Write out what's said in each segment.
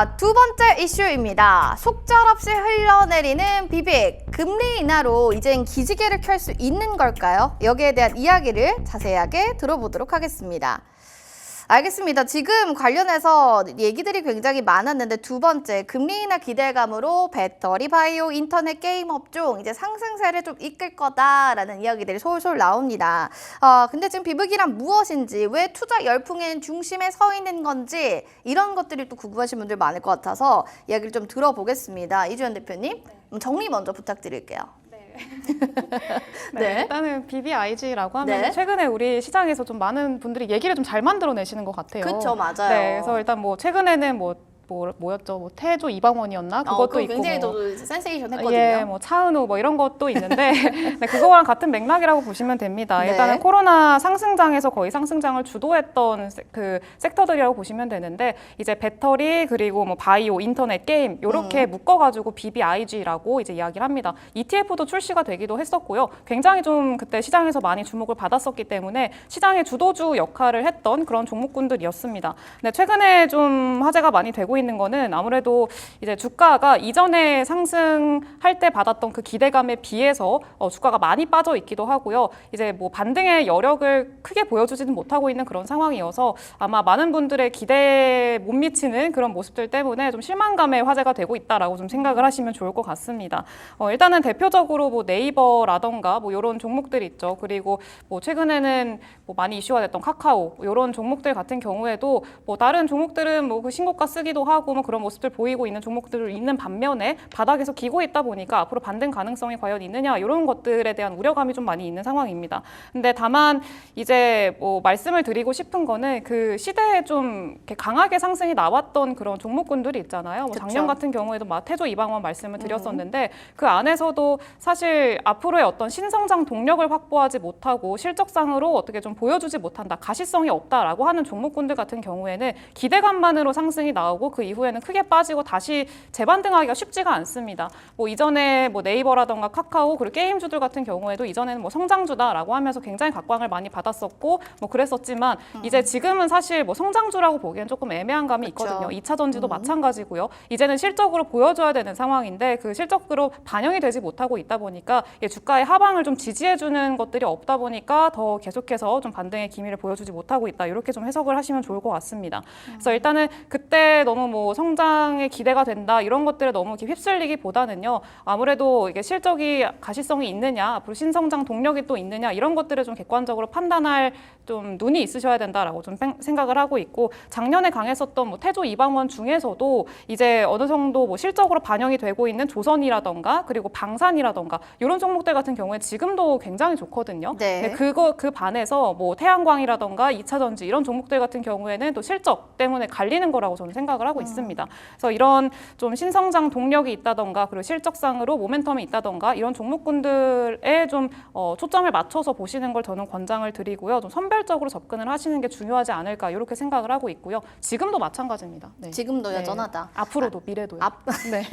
자, 두 번째 이슈입니다. 속절없이 흘러내리는 비빅. 금리 인하로 이젠 기지개를 켤 수 있는 걸까요? 여기에 대한 이야기를 자세하게 들어보도록 하겠습니다. 알겠습니다. 지금 관련해서 얘기들이 굉장히 많았는데 두 번째, 금리 인하 기대감으로 배터리, 바이오, 인터넷, 게임 업종 이제 상승세를 좀 이끌 거다라는 이야기들이 솔솔 나옵니다. 근데 지금 비빅이란 무엇인지, 왜 투자 열풍의 중심에 서 있는 건지 이런 것들이 또 궁금하신 분들 많을 것 같아서 이야기를 좀 들어보겠습니다. 이주연 대표님, 정리 먼저 부탁드릴게요. 네, 일단은 BBIG라고 하면 최근에 우리 시장에서 좀 많은 분들이 얘기를 좀 잘 만들어내시는 것 같아요. 그렇죠, 맞아요. 네, 그래서 일단 뭐 최근에는 뭐였죠? 태조 이방원이었나? 그것도 있고 굉장히 또 센세이션했거든요. 예, 차은우 이런 것도 있는데 네, 그거랑 같은 맥락이라고 보시면 됩니다. 네. 일단은 코로나 상승장에서 거의 상승장을 주도했던 그 섹터들이라고 보시면 되는데 이제 배터리 그리고 바이오, 인터넷, 게임 이렇게 묶어가지고 BBIG라고 이제 이야기를 합니다. ETF도 출시가 되기도 했었고요. 굉장히 좀 그때 시장에서 많이 주목을 받았었기 때문에 시장의 주도주 역할을 했던 그런 종목군들이었습니다. 근데 최근에 좀 화제가 많이 되고 있는 거는 아무래도 이제 주가가 이전에 상승할 때 받았던 그 기대감에 비해서 주가가 많이 빠져 있기도 하고요. 이제 반등의 여력을 크게 보여주지는 못하고 있는 그런 상황이어서 아마 많은 분들의 기대에 못 미치는 그런 모습들 때문에 좀 실망감의 화제가 되고 있다라고 좀 생각을 하시면 좋을 것 같습니다. 일단은 대표적으로 네이버라던가 이런 종목들이 있죠. 그리고 최근에는 많이 이슈가 됐던 카카오 이런 종목들 같은 경우에도 다른 종목들은 그 신고가 쓰기도 하고 그런 모습들 보이고 있는 종목들이 있는 반면에 바닥에서 기고 있다 보니까 앞으로 반등 가능성이 과연 있느냐 이런 것들에 대한 우려감이 좀 많이 있는 상황입니다. 근데 다만 이제 말씀을 드리고 싶은 거는 그 시대에 좀 이렇게 강하게 상승이 나왔던 그런 종목군들이 있잖아요. 작년 같은 경우에도 태조 이방원 말씀을 드렸었는데 그 안에서도 사실 앞으로의 어떤 신성장 동력을 확보하지 못하고 실적상으로 어떻게 좀 보여주지 못한다, 가시성이 없다라고 하는 종목군들 같은 경우에는 기대감만으로 상승이 나오고 그 이후에는 크게 빠지고 다시 재반등하기가 쉽지가 않습니다. 이전에 네이버라던가 카카오 그리고 게임주들 같은 경우에도 이전에는 성장주다라고 하면서 굉장히 각광을 많이 받았었고 그랬었지만 이제 지금은 사실 성장주라고 보기엔 조금 애매한 감이 있거든요. 2차 전지도 마찬가지고요. 이제는 실적으로 보여줘야 되는 상황인데 그 실적으로 반영이 되지 못하고 있다 보니까 주가의 하방을 좀 지지해주는 것들이 없다 보니까 더 계속해서 좀 반등의 기미를 보여주지 못하고 있다. 이렇게 좀 해석을 하시면 좋을 것 같습니다. 그래서 일단은 그때 너무 성장에 기대가 된다 이런 것들에 너무 이렇게 휩쓸리기보다는요. 아무래도 이게 실적이 가시성이 있느냐, 앞으로 신성장 동력이 또 있느냐 이런 것들을 좀 객관적으로 판단할 좀 눈이 있으셔야 된다라고 좀 생각을 하고 있고 작년에 강했었던 태조 이방원 중에서도 이제 어느 정도 실적으로 반영이 되고 있는 조선이라던가 그리고 방산이라던가 이런 종목들 같은 경우에 지금도 굉장히 좋거든요. 네. 그 반에서 태양광이라던가 2차 전지 이런 종목들 같은 경우에는 또 실적 때문에 갈리는 거라고 저는 생각을 하고 있습니다. 그래서 이런 좀 신성장 동력이 있다던가 그리고 실적상으로 모멘텀이 있다던가 이런 종목군들에 좀 초점을 맞춰서 보시는 걸 저는 권장을 드리고요. 좀 선별적으로 접근을 하시는 게 중요하지 않을까 이렇게 생각을 하고 있고요. 지금도 마찬가지입니다. 네. 지금도 여전하다. 앞으로도 미래도요. 네.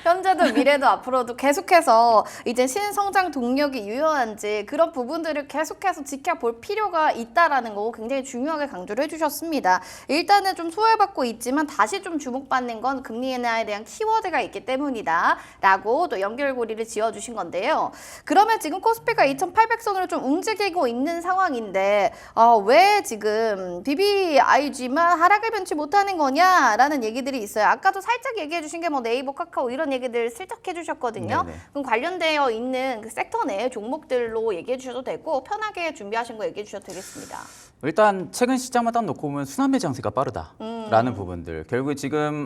현재도 미래도 앞으로도 계속해서 이제 신성장 동력이 유효한지 그런 부분들을 계속해서 지켜볼 필요가 있다라는 거 굉장히 중요하게 강조를 해주셨습니다. 일단은 좀 소외받고 있지만 다시 좀 주목받는 건 금리 인하에 대한 키워드가 있기 때문이다 라고 또 연결고리를 지어주신 건데요. 그러면 지금 코스피가 2800선으로 좀 움직이고 있는 상황인데 왜 지금 BBIG만 하락을 변치 못하는 거냐라는 얘기들이 있어요. 아까도 살짝 얘기해 주신 게 네이버, 카카오 이런 얘기들 슬쩍 해주셨거든요. 네네. 그럼 관련되어 있는 그 섹터 내 종목들로 얘기해 주셔도 되고 편하게 준비하신 거 얘기해 주셔도 되겠습니다. 일단 최근 시장만 딱 놓고 보면 순환매 장세가 빠르다라는 부분들. 결국 지금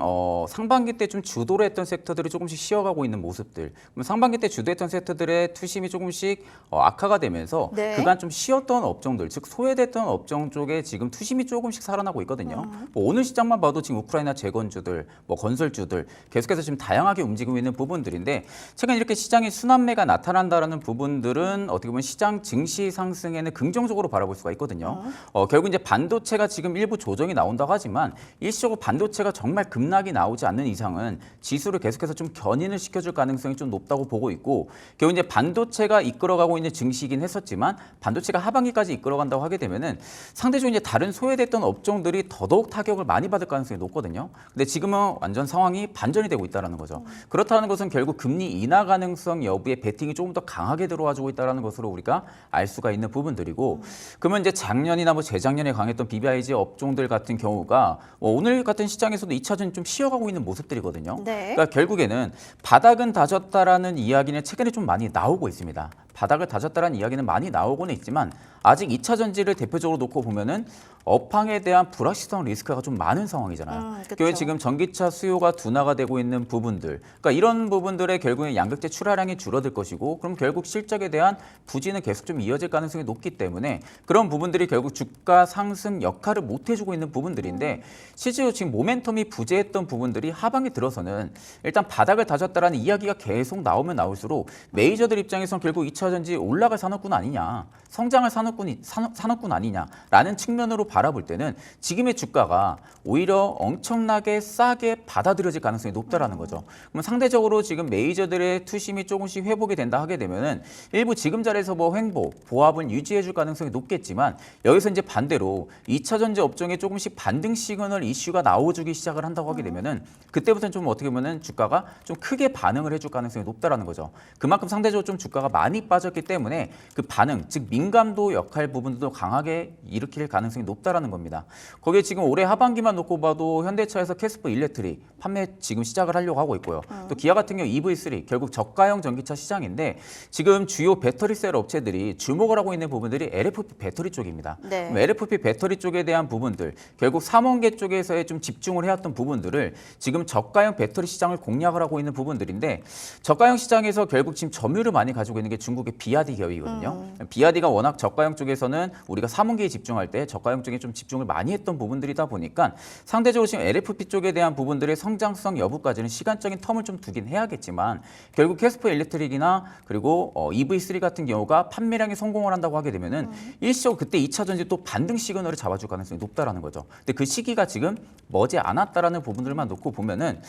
상반기 때 좀 주도를 했던 섹터들이 조금씩 쉬어가고 있는 모습들. 그럼 상반기 때 주도했던 섹터들의 투심이 조금씩 악화가 되면서 그간 좀 쉬었던 업종들, 즉 소외됐던 업종 쪽에 지금 투심이 조금씩 살아나고 있거든요. 오늘 시장만 봐도 지금 우크라이나 재건주들, 건설주들 계속해서 지금 다양하게 움직이고 있는 부분들인데 최근 이렇게 시장에 순환매가 나타난다라는 부분들은 어떻게 보면 시장 증시 상승에는 긍정적으로 바라볼 수가 있거든요. 결국 이제 반도체가 지금 일부 조정이 나온다고 하지만 일시적으로 반도체가 정말 급락이 나오지 않는 이상은 지수를 계속해서 좀 견인을 시켜줄 가능성이 좀 높다고 보고 있고 결국 이제 반도체가 이끌어가고 있는 증시이긴 했었지만 반도체가 하반기까지 이끌어간다고 하게 되면은 상대적으로 이제 다른 소외됐던 업종들이 더더욱 타격을 많이 받을 가능성이 높거든요. 근데 지금은 완전 상황이 반전이 되고 있다는 거죠. 그렇다는 것은 결국 금리 인하 가능성 여부에 베팅이 조금 더 강하게 들어와주고 있다는 것으로 우리가 알 수가 있는 부분들이고 그러면 이제 작년이나 뭐 재작년에 강했던 BBIG 업종들 같은 경우가 오늘 같은 시장에서도 2차전이 좀 쉬어가고 있는 모습들이거든요. 네. 그러니까 결국에는 바닥은 다졌다라는 이야기는 최근에 좀 많이 나오고 있습니다. 바닥을 다졌다라는 이야기는 많이 나오고는 있지만 아직 2차 전지를 대표적으로 놓고 보면은 업황에 대한 불확실성 리스크가 좀 많은 상황이잖아요. 그쵸. 결국 지금 전기차 수요가 둔화가 되고 있는 부분들, 그러니까 이런 부분들에 결국에 양극재 출하량이 줄어들 것이고, 그럼 결국 실적에 대한 부진은 계속 좀 이어질 가능성이 높기 때문에 그런 부분들이 결국 주가 상승 역할을 못 해주고 있는 부분들인데 실제로 지금 모멘텀이 부재했던 부분들이 하반기 들어서는 일단 바닥을 다졌다라는 이야기가 계속 나오면 나올수록 메이저들 입장에서는 결국 2차 전지 올라갈 산업군 아니냐, 성장할 산업군 아니냐라는 측면으로 바라볼 때는 지금의 주가가 오히려 엄청나게 싸게 받아들여질 가능성이 높다라는 거죠. 그럼 상대적으로 지금 메이저들의 투심이 조금씩 회복이 된다 하게 되면은 일부 지금 자리에서 뭐 횡보, 보합을 유지해줄 가능성이 높겠지만 여기서 이제 반대로 2차 전지 업종에 조금씩 반등 시그널 이슈가 나와주기 시작을 한다고 하게 되면은 그때부터는 좀 어떻게 보면은 주가가 좀 크게 반응을 해줄 가능성이 높다라는 거죠. 그만큼 상대적으로 좀 주가가 많이 빠졌기 때문에 그 반응, 즉 민감도 역할 부분도 강하게 일으킬 가능성이 높다라는 겁니다. 거기에 지금 올해 하반기만 놓고 봐도 현대차에서 캐스퍼 일렉트릭 판매 지금 시작을 하려고 하고 있고요. 또 기아 같은 경우 EV3 결국 저가형 전기차 시장인데 지금 주요 배터리 셀 업체들이 주목을 하고 있는 부분들이 LFP 배터리 쪽입니다. 네. 그럼 LFP 배터리 쪽에 대한 부분들 결국 삼원계 쪽에서의 좀 집중을 해왔던 부분들을 지금 저가형 배터리 시장을 공략을 하고 있는 부분들인데 저가형 시장에서 결국 지금 점유율을 많이 가지고 있는 게 중국의 비아디 기업이거든요. 비아디가 워낙 저가형 쪽에서는 우리가 삼원계에 집중할 때 저가형 쪽에 좀 집중을 많이 했던 부분들이다 보니까 상대적으로 지금 LFP 쪽에 대한 부분들의 성장성 여부까지는 시간적인 텀을 좀 두긴 해야겠지만 결국 캐스퍼 일렉트릭이나 그리고 EV3 같은 경우가 판매량이 성공을 한다고 하게 되면은 일시적으로 그때 2차 전지 또 반등 시그널을 잡아줄 가능성이 높다라는 거죠. 근데 그 시기가 지금 머지 않았다라는 부분들만 놓고 보면은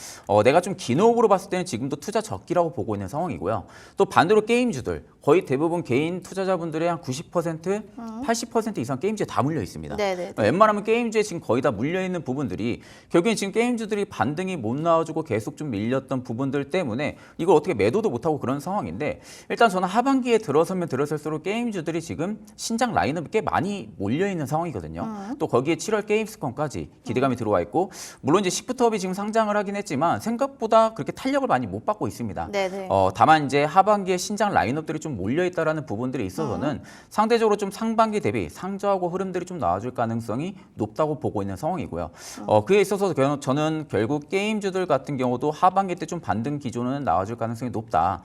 내가 좀 긴 호흡으로 봤을 때는 지금도 투자 적기라고 보고 있는 상황이고요. 또 반대로 게임주들 거의 대부분 개인 투자자분들의 한 90%, 80% 이상 게임주에 다 물려 있습니다. 네네. 웬만하면 게임주에 지금 거의 다 물려 있는 부분들이 결국엔 지금 게임주들이 반등이 못 나와주고 계속 좀 밀렸던 부분들 때문에 이걸 어떻게 매도도 못하고 그런 상황인데 일단 저는 하반기에 들어서면 들어설수록 게임주들이 지금 신작 라인업이 꽤 많이 몰려 있는 상황이거든요. 또 거기에 7월 게임스컴까지 기대감이 들어와 있고 물론 이제 시프트업이 지금 상장을 하긴 했지만 생각보다 그렇게 탄력을 많이 못 받고 있습니다. 네네. 다만 이제 하반기에 신작 라인업들이 좀 몰려 있다라는 부분들이 있어서는 상대적으로 좀 상반기 대비 상저하고 흐름들이 좀 나와줄 가능성이 높다고 보고 있는 상황이고요. 그에 있어서 저는 결국 게임주들 같은 경우도 하반기 때 좀 반등 기조는 나와줄 가능성이 높다.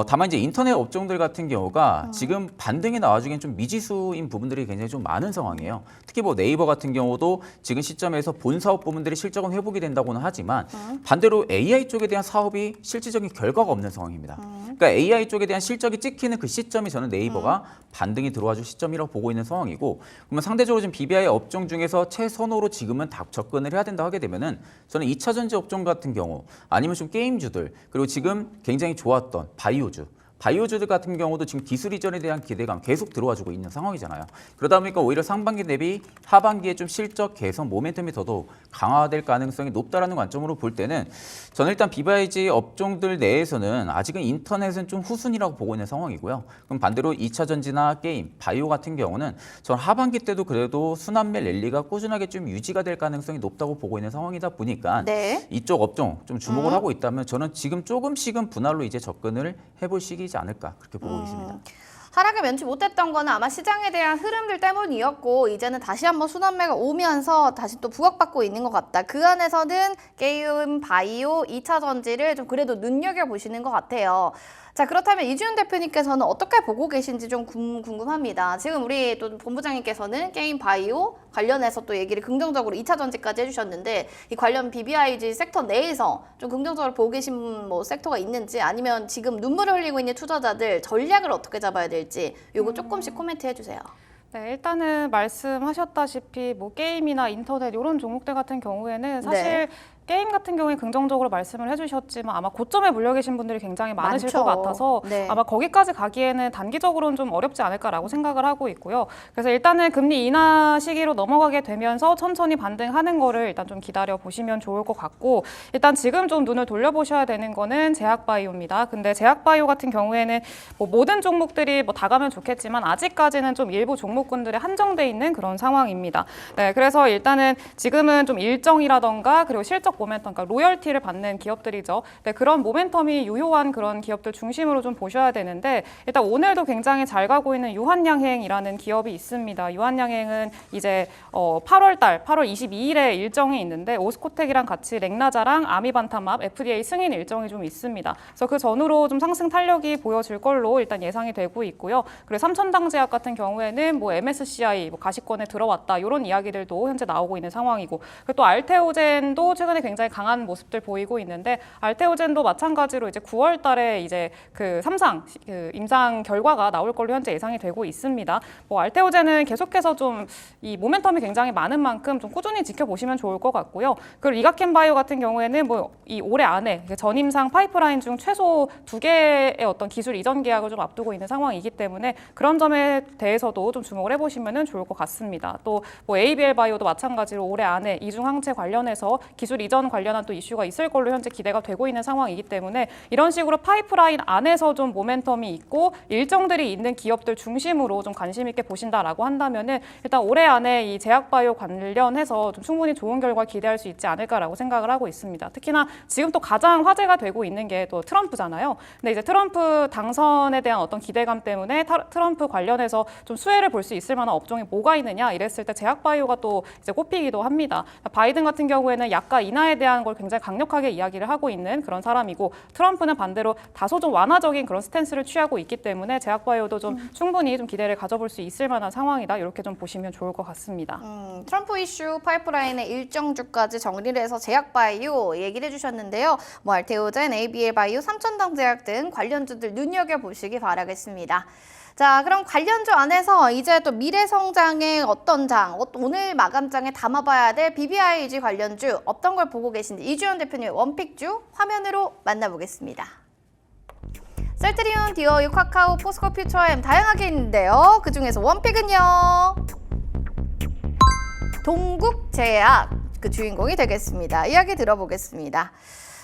다만 이제 인터넷 업종들 같은 경우가 지금 반등이 나와주기엔 좀 미지수인 부분들이 굉장히 좀 많은 상황이에요. 특히 뭐 네이버 같은 경우도 지금 시점에서 본 사업 부분들이 실적은 회복이 된다고는 하지만 반대로 AI 쪽에 대한 사업이 실질적인 결과가 없는 상황입니다. 그러니까 AI 쪽에 대한 실적이 찍히는 그 시점이 저는 네이버가 반등이 들어와줄 시점이라고 보고 있는 상황이고 그러면 상대적으로 지금 BBI 업종 중에서 최선호로 지금은 다 접근을 해야 된다 하게 되면은 저는 2차 전지 업종 같은 경우 아니면 좀 게임주들 그리고 지금 굉장히 좋았던 바이오주들 같은 경우도 지금 기술 이전에 대한 기대감 계속 들어와주고 있는 상황이잖아요. 그러다 보니까 오히려 상반기 대비 하반기에 좀 실적 개선 모멘텀이 더더욱 강화될 가능성이 높다라는 관점으로 볼 때는 저는 일단 BBIG 업종들 내에서는 아직은 인터넷은 좀 후순이라고 보고 있는 상황이고요. 그럼 반대로 2차 전지나 게임, 바이오 같은 경우는 저는 하반기 때도 그래도 순환매 랠리가 꾸준하게 좀 유지가 될 가능성이 높다고 보고 있는 상황이다 보니까 네. 이쪽 업종 좀 주목을 하고 있다면 저는 지금 조금씩은 분할로 이제 접근을 해볼 시기이지 않을까 그렇게 보고 있습니다. 하락을 면치 못했던 거는 아마 시장에 대한 흐름들 때문이었고 이제는 다시 한번 순환매가 오면서 다시 또 부각받고 있는 것 같다. 그 안에서는 게임, 바이오, 2차 전지를 좀 그래도 눈여겨보시는 것 같아요. 자, 그렇다면 이주연 대표님께서는 어떻게 보고 계신지 좀 궁금합니다. 지금 우리 또 본부장님께서는 게임, 바이오 관련해서 또 얘기를 긍정적으로 2차 전지까지 해주셨는데 이 관련 BBIG 섹터 내에서 좀 긍정적으로 보고 계신 뭐 섹터가 있는지 아니면 지금 눈물을 흘리고 있는 투자자들 전략을 어떻게 잡아야 될지 요거 조금씩 코멘트 해주세요. 네, 일단은 말씀하셨다시피 뭐 게임이나 인터넷 이런 종목들 같은 경우에는 사실 네. 게임 같은 경우에 긍정적으로 말씀을 해주셨지만 아마 고점에 물려 계신 분들이 굉장히 많으실 많죠. 것 같아서 네. 아마 거기까지 가기에는 단기적으로는 좀 어렵지 않을까라고 생각을 하고 있고요. 그래서 일단은 금리 인하 시기로 넘어가게 되면서 천천히 반등하는 거를 일단 좀 기다려 보시면 좋을 것 같고 일단 지금 좀 눈을 돌려보셔야 되는 거는 제약바이오입니다. 근데 제약바이오 같은 경우에는 뭐 모든 종목들이 뭐 다 가면 좋겠지만 아직까지는 좀 일부 종목군들에 한정돼 있는 그런 상황입니다. 네, 그래서 일단은 지금은 좀 일정이라던가 그리고 실적 모멘텀, 그러니까 로열티를 받는 기업들이죠. 네, 그런 모멘텀이 유효한 그런 기업들 중심으로 좀 보셔야 되는데 일단 오늘도 굉장히 잘 가고 있는 유한양행이라는 기업이 있습니다. 유한양행은 이제 8월 22일에 일정이 있는데 오스코텍이랑 같이 렉나자랑 아미반타맙 FDA 승인 일정이 좀 있습니다. 그래서 그 전후로 좀 상승 탄력이 보여질 걸로 일단 예상이 되고 있고요. 그리고 삼천당제약 같은 경우에는 뭐 MSCI 뭐 가시권에 들어왔다 이런 이야기들도 현재 나오고 있는 상황이고 그리고 또 알테오젠도 최근에 굉장히 강한 모습들 보이고 있는데 알테오젠도 마찬가지로 이제 9월 달에 이제 그 임상 결과가 나올 걸로 현재 예상이 되고 있습니다. 뭐 알테오젠은 계속해서 좀 이 모멘텀이 굉장히 많은 만큼 좀 꾸준히 지켜보시면 좋을 것 같고요. 그리고 이가켄바이오 같은 경우에는 뭐 이 올해 안에 전임상 파이프라인 중 최소 2개의 어떤 기술 이전 계약을 좀 앞두고 있는 상황이기 때문에 그런 점에 대해서도 좀 주목을 해보시면 좋을 것 같습니다. 또 뭐 ABL 바이오도 마찬가지로 올해 안에 이중항체 관련해서 기술 이전 관련한 또 이슈가 있을 걸로 현재 기대가 되고 있는 상황이기 때문에 이런 식으로 파이프라인 안에서 좀 모멘텀이 있고 일정들이 있는 기업들 중심으로 좀 관심 있게 보신다라고 한다면은 일단 올해 안에 이 제약바이오 관련해서 좀 충분히 좋은 결과 기대할 수 있지 않을까라고 생각을 하고 있습니다. 특히나 지금 또 가장 화제가 되고 있는 게 또 트럼프잖아요. 근데 이제 트럼프 당선에 대한 어떤 기대감 때문에 트럼프 관련해서 좀 수혜를 볼 수 있을 만한 업종이 뭐가 있느냐 이랬을 때 제약바이오가 또 이제 꼽히기도 합니다. 바이든 같은 경우에는 약가 인하에 대한 걸 굉장히 강력하게 이야기를 하고 있는 그런 사람이고 트럼프는 반대로 다소 좀 완화적인 그런 스탠스를 취하고 있기 때문에 제약바이오도 좀 충분히 좀 기대를 가져볼 수 있을 만한 상황이다. 이렇게 좀 보시면 좋을 것 같습니다. 트럼프 이슈 파이프라인의 일정주까지 정리를 해서 제약바이오 얘기를 해주셨는데요. 뭐 알테오젠, ABL 바이오, 삼천당제약 등 관련주들 눈여겨보시기 바라겠습니다. 자, 그럼 관련주 안에서 이제 또 미래성장의 어떤 장, 오늘 마감장에 담아봐야 될 BBIG 관련주 어떤 걸 보고 계신지 이주연 대표님의 원픽주 화면으로 만나보겠습니다. 셀트리온, 디어유, 카카오, 포스코 퓨처엠 다양하게 있는데요. 그중에서 원픽은요. 동국제약 그 주인공이 되겠습니다. 이야기 들어보겠습니다.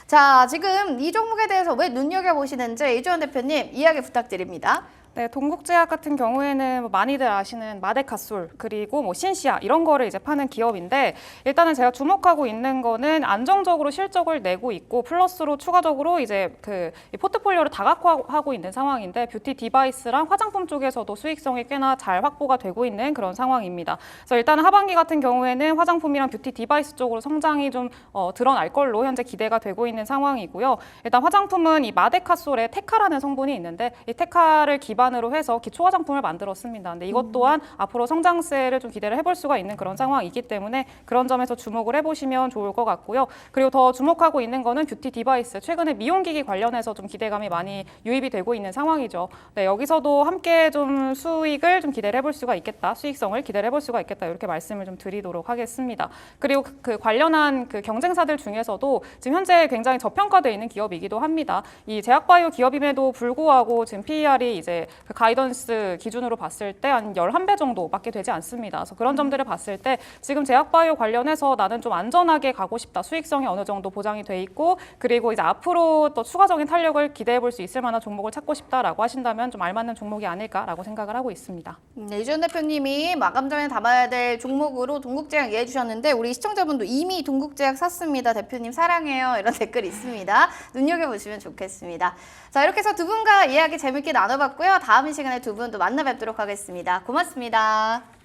자, 지금 이 종목에 대해서 왜 눈여겨보시는지 이주연 대표님 이야기 부탁드립니다. 네, 동국제약 같은 경우에는 뭐 많이들 아시는 마데카솔 그리고 뭐 신시아 이런 거를 이제 파는 기업인데 일단은 제가 주목하고 있는 거는 안정적으로 실적을 내고 있고 플러스로 추가적으로 이제 이 포트폴리오를 다각화하고 있는 상황인데 뷰티 디바이스랑 화장품 쪽에서도 수익성이 꽤나 잘 확보가 되고 있는 그런 상황입니다. 그래서 일단은 하반기 같은 경우에는 화장품이랑 뷰티 디바이스 쪽으로 성장이 좀 드러날 걸로 현재 기대가 되고 있는 상황이고요. 일단 화장품은 이 마데카솔에 테카라는 성분이 있는데 이 테카를 기반으로 해서 기초 화장품을 만들었습니다. 근데 이것 또한 앞으로 성장세를 좀 기대를 해볼 수가 있는 그런 상황이기 때문에 그런 점에서 주목을 해보시면 좋을 것 같고요. 그리고 더 주목하고 있는 거는 뷰티 디바이스. 최근에 미용기기 관련해서 좀 기대감이 많이 유입이 되고 있는 상황이죠. 네, 여기서도 함께 좀 수익을 좀 기대를 해볼 수가 있겠다. 수익성을 기대를 해볼 수가 있겠다. 이렇게 말씀을 좀 드리도록 하겠습니다. 그리고 그 관련한 그 경쟁사들 중에서도 지금 현재 굉장히 저평가되어 있는 기업이기도 합니다. 이 제약바이오 기업임에도 불구하고 지금 PER이 이제 그 가이던스 기준으로 봤을 때 한 11배 정도밖에 되지 않습니다. 그래서 그런 점들을 봤을 때 지금 제약바이오 관련해서 나는 좀 안전하게 가고 싶다. 수익성이 어느 정도 보장이 돼 있고 그리고 이제 앞으로 또 추가적인 탄력을 기대해 볼 수 있을 만한 종목을 찾고 싶다라고 하신다면 좀 알맞는 종목이 아닐까라고 생각을 하고 있습니다. 네, 이주연 대표님이 마감장에 담아야 될 종목으로 동국제약 이해해 주셨는데 우리 시청자분도 이미 동국제약 샀습니다. 대표님 사랑해요. 이런 댓글이 있습니다. 눈여겨보시면 좋겠습니다. 자, 이렇게 해서 두 분과 이야기 재밌게 나눠봤고요. 다음 시간에 두 분 또 만나 뵙도록 하겠습니다. 고맙습니다.